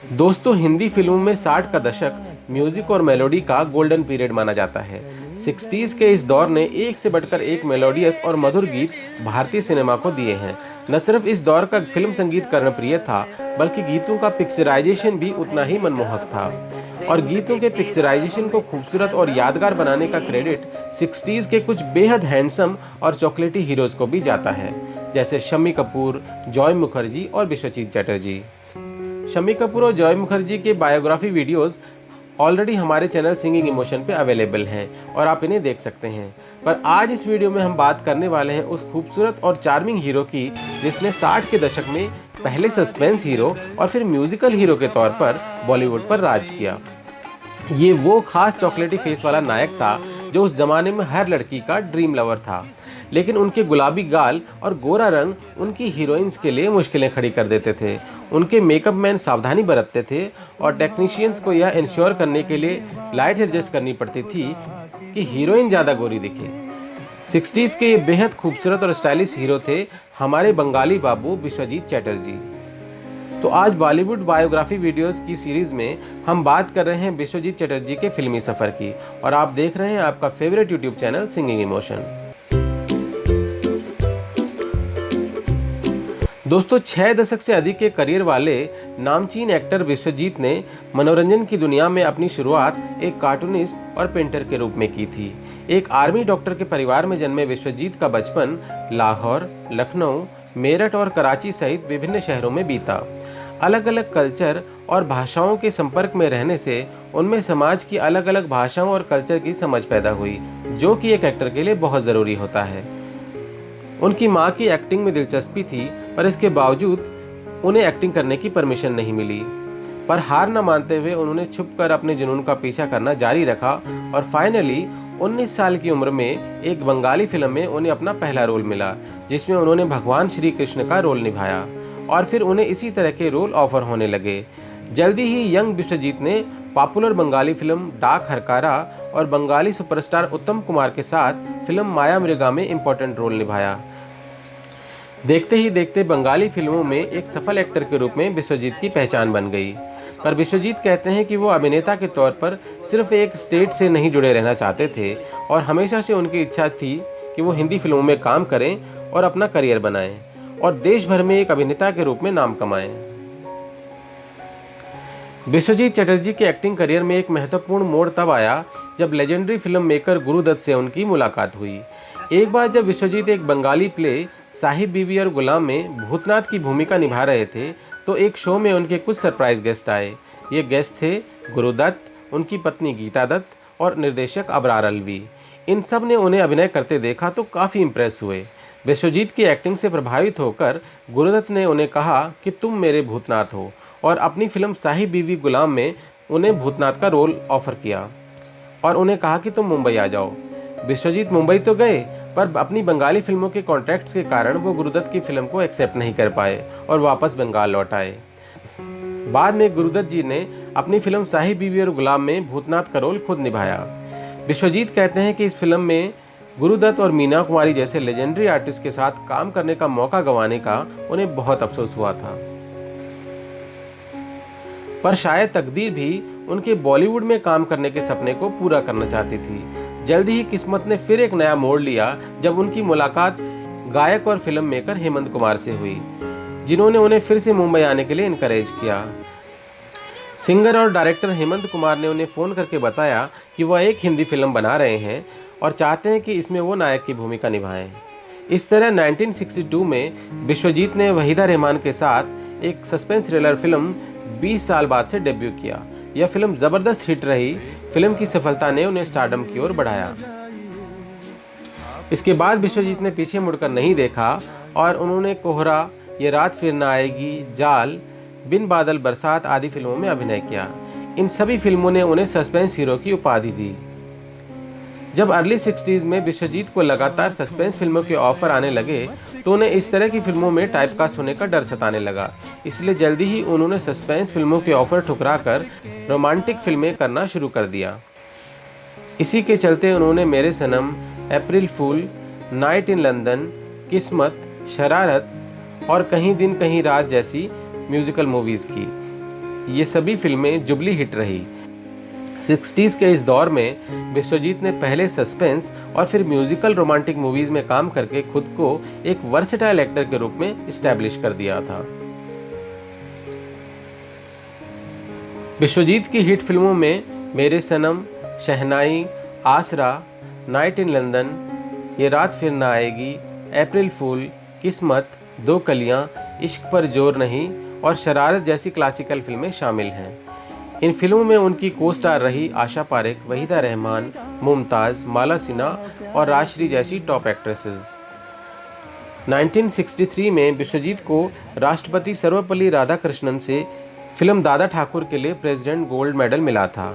दोस्तों, हिंदी फिल्मों में 60 का दशक म्यूजिक और मेलोडी का गोल्डन पीरियड माना जाता है। 60s के इस दौर ने एक से बढ़कर एक मेलोडियस और मधुर गीत भारतीय सिनेमा को दिए हैं। न सिर्फ इस दौर का फिल्म संगीत कर्णप्रिय था, बल्कि गीतों का पिक्चराइजेशन भी उतना ही मनमोहक था। और गीतों के पिक्चराइजेशन को खूबसूरत और यादगार बनाने का क्रेडिट 60s के कुछ बेहद हैंडसम और चॉकलेटी हीरोज को भी जाता है, जैसे शम्मी कपूर, जॉय मुखर्जी और विश्वजीत चटर्जी। शम्मी कपूर और जॉय मुखर्जी के बायोग्राफी वीडियोस ऑलरेडी हमारे चैनल सिंगिंग इमोशन पे अवेलेबल हैं और आप इन्हें देख सकते हैं। पर आज इस वीडियो में हम बात करने वाले हैं उस खूबसूरत और चार्मिंग हीरो की जिसने 60 के दशक में पहले सस्पेंस हीरो और फिर म्यूजिकल हीरो के तौर पर बॉलीवुड पर राज किया। ये वो खास चॉकलेटी फेस वाला नायक था जो उस जमाने में हर लड़की का ड्रीम लवर था, लेकिन उनके गुलाबी गाल और गोरा रंग उनकी हीरोइंस के लिए मुश्किलें खड़ी कर देते थे। उनके मेकअप मैन सावधानी बरतते थे और टेक्नीशियंस को यह इंश्योर करने के लिए लाइट एडजस्ट करनी पड़ती थी कि हीरोइन ज़्यादा गोरी दिखे। 60s के ये बेहद खूबसूरत और स्टाइलिश हीरो थे हमारे बंगाली बाबू विश्वजीत चटर्जी। तो आज बॉलीवुड बायोग्राफी वीडियोस की सीरीज में हम बात कर रहे हैं विश्वजीत चटर्जी के फिल्मी सफर की, और आप देख रहे हैं आपका favourite YouTube channel singing emotion. दोस्तों, 6 दशक से अधिक के करियर वाले नामचीन एक्टर विश्वजीत ने मनोरंजन की दुनिया में अपनी शुरुआत एक कार्टूनिस्ट और पेंटर के रूप में की थी। एक आर्मी डॉक्टर के परिवार में जन्मे विश्वजीत का बचपन लाहौर, लखनऊ, मेरठ और कराची सहित विभिन्न शहरों में बीता। अलग अलग कल्चर और भाषाओं के संपर्क में रहने से उनमें समाज की अलग अलग भाषाओं और कल्चर की समझ पैदा हुई, जो कि एक एक्टर के लिए बहुत ज़रूरी होता है। उनकी मां की एक्टिंग में दिलचस्पी थी, पर इसके बावजूद उन्हें एक्टिंग करने की परमिशन नहीं मिली। पर हार न मानते हुए उन्होंने छुपकर अपने जुनून का पीछा करना जारी रखा और फाइनली 19 साल की उम्र में एक बंगाली फिल्म में उन्हें अपना पहला रोल मिला, जिसमें उन्होंने भगवान श्री कृष्ण का रोल निभाया और फिर उन्हें इसी तरह के रोल ऑफर होने लगे। जल्दी ही यंग विश्वजीत ने पॉपुलर बंगाली फिल्म डाक हरकारा और बंगाली सुपरस्टार उत्तम कुमार के साथ फिल्म माया मृगा में इम्पोर्टेंट रोल निभाया। देखते ही देखते बंगाली फिल्मों में एक सफल एक्टर के रूप में विश्वजीत की पहचान बन गई। पर विश्वजीत कहते हैं कि वो अभिनेता के तौर पर सिर्फ एक स्टेट से नहीं जुड़े रहना चाहते थे और हमेशा से उनकी इच्छा थी कि वो हिंदी फिल्मों में काम करें और अपना करियर बनाएं और देश भर में एक अभिनेता के रूप में नाम कमाएं। विश्वजीत चटर्जी के एक्टिंग करियर में एक महत्वपूर्ण मोड़ तब आया जब लेजेंडरी फिल्म मेकर गुरुदत्त से उनकी मुलाकात हुई। एक बार जब विश्वजीत एक बंगाली प्ले साहिब बीवी और गुलाम में भूतनाथ की भूमिका निभा रहे थे, तो एक शो में उनके कुछ सरप्राइज गेस्ट आए। ये गेस्ट थे गुरुदत्त, उनकी पत्नी गीता दत्त और निर्देशक अबरार अलवी। इन सब ने उन्हें अभिनय करते देखा तो काफ़ी इम्प्रेस हुए। विश्वजीत की एक्टिंग से प्रभावित होकर गुरुदत्त ने उन्हें कहा कि तुम मेरे भूतनाथ हो, और अपनी फिल्म साहिब बीवी गुलाम में उन्हें भूतनाथ का रोल ऑफर किया और उन्हें कहा कि तुम मुंबई आ जाओ। विश्वजीत मुंबई तो गए, पर अपनी बंगाली फिल्मों के कॉन्ट्रैक्ट्स के कारण वो गुरुदत्त की फिल्म को एक्सेप्ट नहीं कर पाए और वापस बंगाल लौट आए। बाद में गुरुदत्त जी ने अपनी फिल्म साहिब बीवी और गुलाम में भूतनाथ का रोल खुद निभाया। विश्वजीत कहते हैं कि इस फिल्म में गुरुदत्त और मीना कुमारी जैसे लेजेंडरी आर्टिस्ट के साथ काम करने का मौका गंवाने का उन्हें बहुत अफसोस हुआ था। पर शायद तकदीर भी उनके बॉलीवुड में काम करने के सपने को पूरा करना चाहती थी। जल्दी ही किस्मत ने फिर एक नया मोड़ लिया जब उनकी मुलाकात गायक और फिल्म मेकर हेमंत कुमार से हुई, जिन्होंने उन्हें फिर से मुंबई आने के लिए इनकरेज किया। सिंगर और डायरेक्टर हेमंत कुमार ने उन्हें फ़ोन करके बताया कि वह एक हिंदी फिल्म बना रहे हैं और चाहते हैं कि इसमें वो नायक की भूमिका निभाएं। इस तरह 1962 में विश्वजीत ने वहीदा रहमान के साथ एक सस्पेंस थ्रिलर फिल्म 20 साल बाद से डेब्यू किया। यह फिल्म ज़बरदस्त हिट रही। फिल्म की सफलता ने उन्हें स्टारडम की ओर बढ़ाया। इसके बाद विश्वजीत ने पीछे मुड़कर नहीं देखा और उन्होंने कोहरा, ये रात फिर न आएगी, जाल, बिन बादल बरसात आदि फिल्मों में अभिनय किया। इन सभी फिल्मों ने उन्हें सस्पेंस हीरो की उपाधि दी। जब अर्ली 60s में विश्वजीत को लगातार सस्पेंस फिल्मों के ऑफर आने लगे, तो उन्हें इस तरह की फिल्मों में टाइपकास्ट होने का डर सताने लगा। इसलिए जल्दी ही उन्होंने सस्पेंस फिल्मों के ऑफर ठुकराकर रोमांटिक फिल्में करना शुरू कर दिया। इसी के चलते उन्होंने मेरे सनम, अप्रैल फूल, नाइट इन लंदन, किस्मत, शरारत और कहीं दिन कहीं रात जैसी म्यूजिकल मूवीज़ की। ये सभी फिल्में जुबली हिट रही। 60s के इस दौर में विश्वजीत ने पहले सस्पेंस और फिर म्यूजिकल रोमांटिक मूवीज में काम करके खुद को एक वर्सेटाइल एक्टर के रूप में इस्टेब्लिश कर दिया था। विश्वजीत की हिट फिल्मों में मेरे सनम, शहनाई, आसरा, नाइट इन लंदन, ये रात फिर ना आएगी, अप्रैल फूल, किस्मत, दो कलियां, इश्क पर जोर नहीं और शरारत जैसी क्लासिकल फिल्में शामिल हैं। इन फिल्मों में उनकी को स्टार रही आशा पारेख, वहीदा रहमान, मुमताज़, माला सिन्हा और राजश्री जैसी टॉप एक्ट्रेसेस। 1963 में विश्वजीत को राष्ट्रपति सर्वपल्ली राधाकृष्णन से फिल्म दादा ठाकुर के लिए प्रेसिडेंट गोल्ड मेडल मिला था।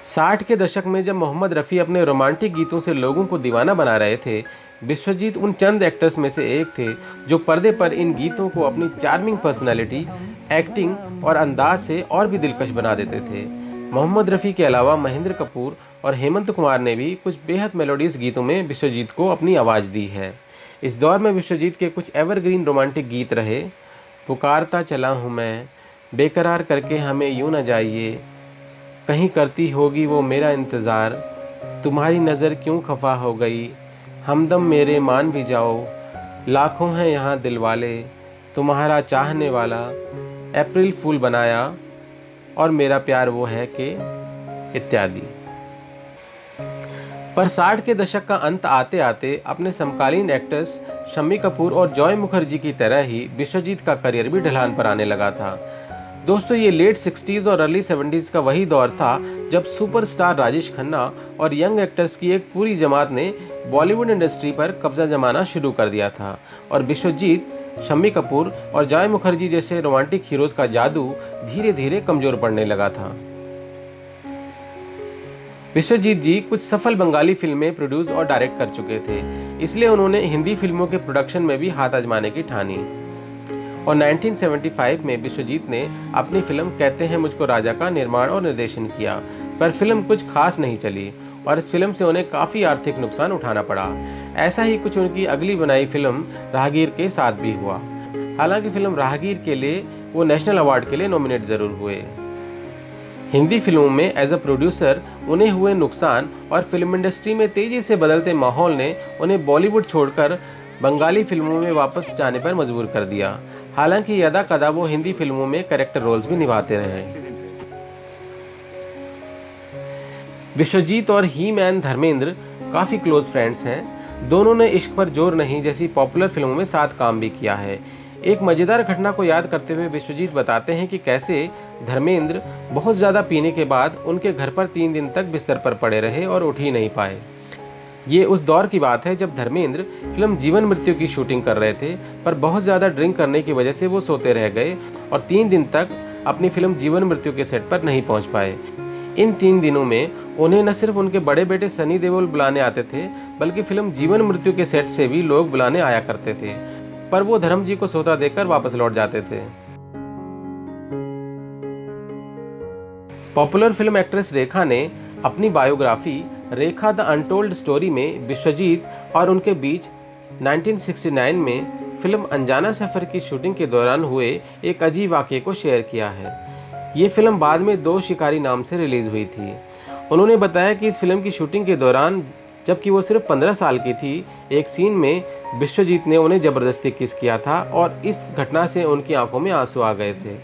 60 के दशक में जब मोहम्मद रफ़ी अपने रोमांटिक गीतों से लोगों को दीवाना बना रहे थे, विश्वजीत उन चंद एक्टर्स में से एक थे जो पर्दे पर इन गीतों को अपनी चार्मिंग पर्सनैलिटी, एक्टिंग और अंदाज से और भी दिलकश बना देते थे। मोहम्मद रफ़ी के अलावा महेंद्र कपूर और हेमंत कुमार ने भी कुछ बेहद मेलोडियस गीतों में विश्वजीत को अपनी आवाज़ दी है। इस दौर में विश्वजीत के कुछ एवरग्रीन रोमांटिक गीत रहे, पुकारता चला हूँ मैं, बेकरार करके हमें यूं न जाइए, कहीं करती होगी वो मेरा इंतज़ार, तुम्हारी नज़र क्यों खफा हो गई, हमदम मेरे मान भी जाओ, लाखों हैं यहाँ दिलवाले, तुम्हारा चाहने वाला, अप्रैल फूल बनाया और मेरा प्यार वो है कि इत्यादि। पर 60 के दशक का अंत आते आते अपने समकालीन एक्टर्स शम्मी कपूर और जॉय मुखर्जी की तरह ही विश्वजीत का करियर भी ढलान पर आने लगा था। दोस्तों, ये लेट 60s और अर्ली 70s का वही दौर था जब सुपरस्टार राजेश खन्ना और यंग एक्टर्स की एक पूरी जमात ने बॉलीवुड इंडस्ट्री पर कब्जा जमाना शुरू कर दिया था और विश्वजीत, शम्मी कपूर और जॉय मुखर्जी जैसे रोमांटिक हीरोज का जादू धीरे धीरे कमजोर पड़ने लगा था। विश्वजीत जी कुछ सफल बंगाली फिल्में प्रोड्यूस और डायरेक्ट कर चुके थे, इसलिए उन्होंने हिंदी फिल्मों के प्रोडक्शन में भी हाथ आजमाने की ठानी और 1975 में विश्वजीत ने अपनी फिल्म कहते हैं मुझको राजा का निर्माण और निर्देशन किया, पर फिल्म कुछ खास नहीं चली और इस फिल्म से उन्हें काफ़ी आर्थिक नुकसान उठाना पड़ा। ऐसा ही कुछ उनकी अगली बनाई फिल्म राहगीर के साथ भी हुआ। हालांकि फिल्म राहगीर के लिए वो नेशनल अवार्ड के लिए नॉमिनेट जरूर हुए। हिंदी फिल्मों में एज अ प्रोड्यूसर उन्हें हुए नुकसान और फिल्म इंडस्ट्री में तेजी से बदलते माहौल ने उन्हें बॉलीवुड छोड़कर बंगाली फिल्मों में वापस जाने पर मजबूर कर दिया। हालांकि यदा कदा वो हिंदी फिल्मों में कैरेक्टर रोल्स भी निभाते रहे। विश्वजीत और ही मैन धर्मेंद्र काफ़ी क्लोज फ्रेंड्स हैं। दोनों ने इश्क पर जोर नहीं जैसी पॉपुलर फिल्मों में साथ काम भी किया है। एक मज़ेदार घटना को याद करते हुए विश्वजीत बताते हैं कि कैसे धर्मेंद्र बहुत ज़्यादा पीने के बाद उनके घर पर 3 दिन तक बिस्तर पर पड़े रहे और उठ ही नहीं पाए। ये उस दौर की बात है जब धर्मेंद्र फिल्म जीवन मृत्यु की शूटिंग कर रहे थे, पर बहुत ज़्यादा ड्रिंक करने की वजह से वो सोते रह गए और 3 दिन तक अपनी फिल्म जीवन मृत्यु के सेट पर नहीं पहुंच पाए। इन 3 दिनों में उन्हें न सिर्फ उनके बड़े बेटे सनी देओल बुलाने आते थे, बल्कि फिल्म जीवन मृत्यु के सेट से भी लोग बुलाने आया करते थे, पर वो धर्म जी को सोता देखकर वापस लौट जाते थे। पॉपुलर फिल्म एक्ट्रेस रेखा ने अपनी biography Rekha the untold story में विश्वजीत और उनके बीच 1969 में फिल्म अनजाना सफ़र की शूटिंग के दौरान हुए एक अजीब वाक़ये को शेयर किया है। ये फिल्म बाद में 2 शिकारी नाम से रिलीज़ हुई थी। उन्होंने बताया कि इस फिल्म की शूटिंग के दौरान, जबकि वो सिर्फ 15 साल की थी, एक सीन में विश्वजीत ने उन्हें ज़बरदस्ती किस किया था और इस घटना से उनकी आंखों में आंसू आ गए थे।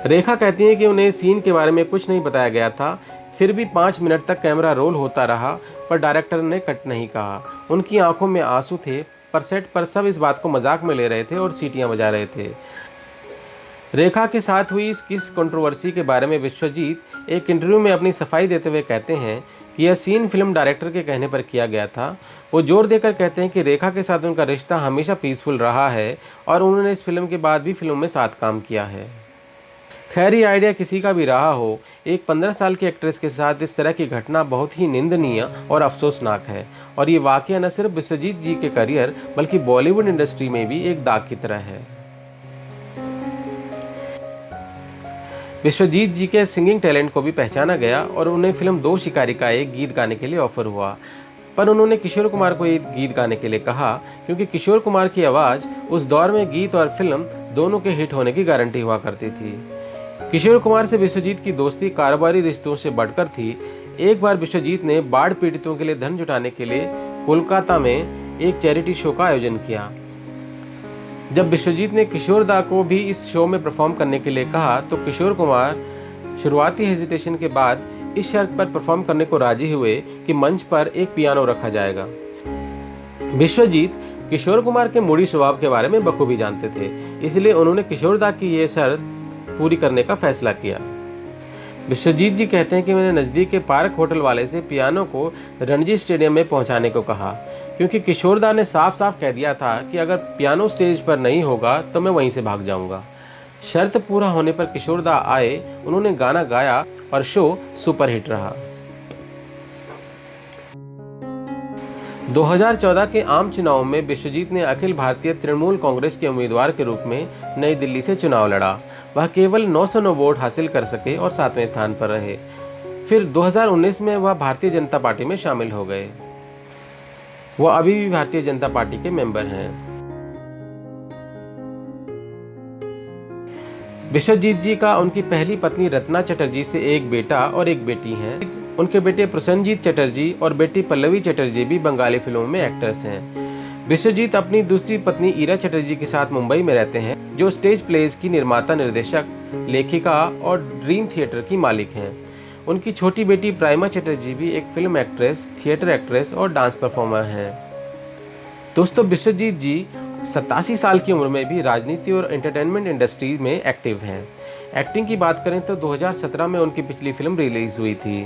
रेखा कहती हैं कि उन्हें सीन के बारे में कुछ नहीं बताया गया था, फिर भी 5 मिनट तक कैमरा रोल होता रहा, पर डायरेक्टर ने कट नहीं कहा। उनकी आंखों में आंसू थे, पर सेट पर सब इस बात को मजाक में ले रहे थे और सीटियां बजा रहे थे। रेखा के साथ हुई इस किस कंट्रोवर्सी के बारे में विश्वजीत एक इंटरव्यू में अपनी सफाई देते हुए कहते हैं कि यह सीन फिल्म डायरेक्टर के कहने पर किया गया था। वो जोर देकर कहते हैं कि रेखा के साथ उनका रिश्ता हमेशा पीसफुल रहा है और उन्होंने इस फिल्म के बाद भी फिल्मों में साथ काम किया है। खैर, ये आइडिया किसी का भी रहा हो, एक 15 साल की एक्ट्रेस के साथ इस तरह की घटना बहुत ही निंदनीय और अफसोसनाक है और ये वाकया न सिर्फ विश्वजीत जी के करियर बल्कि बॉलीवुड इंडस्ट्री में भी एक दाग की तरह है। विश्वजीत जी के सिंगिंग टैलेंट को भी पहचाना गया और उन्हें फिल्म 2 शिकारी का एक गीत गाने के लिए ऑफर हुआ, पर उन्होंने किशोर कुमार को एक गीत गाने के लिए कहा क्योंकि किशोर कुमार की आवाज़ उस दौर में गीत और फिल्म दोनों के हिट होने की गारंटी हुआ करती थी। किशोर कुमार से विश्वजीत की दोस्ती कारोबारी रिश्तों से बढ़कर थी। एक बार विश्वजीत ने बाढ़ पीड़ितों के लिए धन जुटाने के लिए कोलकाता में एक चैरिटी शो का आयोजन किया। जब विश्वजीत ने किशोर दा को भी इस शो में परफॉर्म करने के लिए कहा तो किशोर कुमार शुरुआती हेजिटेशन के बाद इस शर्त पर परफॉर्म करने को राजी हुए कि मंच पर एक पियानो रखा जाएगा। विश्वजीत किशोर कुमार के मूडी स्वभाव के बारे में बखूबी जानते थे, इसलिए उन्होंने किशोर दा की ये शर्त पूरी करने का फैसला किया। विश्वजीत जी कहते हैं कि मैंने नज़दीक के पार्क होटल वाले से पियानो को रणजी स्टेडियम में पहुंचाने को कहा, क्योंकि किशोर दा ने साफ साफ कह दिया था कि अगर पियानो स्टेज पर नहीं होगा तो मैं वहीं से भाग जाऊंगा। शर्त पूरा होने पर किशोर दा आए, उन्होंने गाना गाया और शो सुपरहिट रहा। 2014 के आम चुनाव में विश्वजीत ने अखिल भारतीय तृणमूल कांग्रेस के उम्मीदवार के रूप में नई दिल्ली से चुनाव लड़ा। वह केवल 909 वोट हासिल कर सके और 7वें स्थान पर रहे। फिर 2019 में वह भारतीय जनता पार्टी में शामिल हो गए। वह अभी भी भारतीय जनता पार्टी के मेंबर हैं। विश्वजीत जी का उनकी पहली पत्नी रत्ना चटर्जी से एक बेटा और एक बेटी है। उनके बेटे प्रसन्नजीत चटर्जी और बेटी पल्लवी चटर्जी भी बंगाली फिल्मों में एक्टर्स हैं। विश्वजीत अपनी दूसरी पत्नी ईरा चटर्जी के साथ मुंबई में रहते हैं, जो स्टेज प्लेज की निर्माता, निर्देशक, लेखिका और ड्रीम थिएटर की मालिक हैं। उनकी छोटी बेटी प्राइमा चटर्जी भी एक फिल्म एक्ट्रेस, थिएटर एक्ट्रेस और डांस परफॉर्मर हैं। दोस्तों, विश्वजीत जी 87 साल की उम्र में भी राजनीति और एंटरटेनमेंट इंडस्ट्री में एक्टिव हैं। एक्टिंग की बात करें तो 2017 में उनकी पिछली फिल्म रिलीज हुई थी।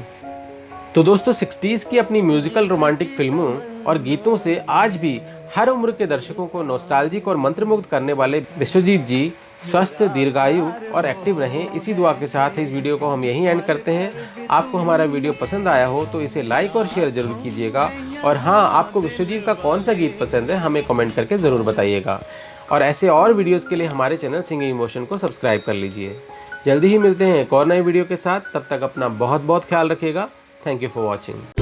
तो दोस्तों, 60s की अपनी म्यूजिकल रोमांटिक फिल्मों और गीतों से आज भी हर उम्र के दर्शकों को नॉस्टैल्जिक और मंत्रमुग्ध करने वाले विश्वजीत जी स्वस्थ, दीर्घायु और एक्टिव रहें। इसी दुआ के साथ इस वीडियो को हम यहीं एंड करते हैं। आपको हमारा वीडियो पसंद आया हो तो इसे लाइक और शेयर जरूर कीजिएगा। और हाँ, आपको विश्वजीत का कौन सा गीत पसंद है हमें कमेंट करके ज़रूर बताइएगा। और ऐसे और वीडियोज़ के लिए हमारे चैनल सिंगिंग इमोशन को सब्सक्राइब कर लीजिए। जल्दी ही मिलते हैं एक और नए वीडियो के साथ। तब तक अपना बहुत बहुत ख्याल रखिएगा। Thank you for watching.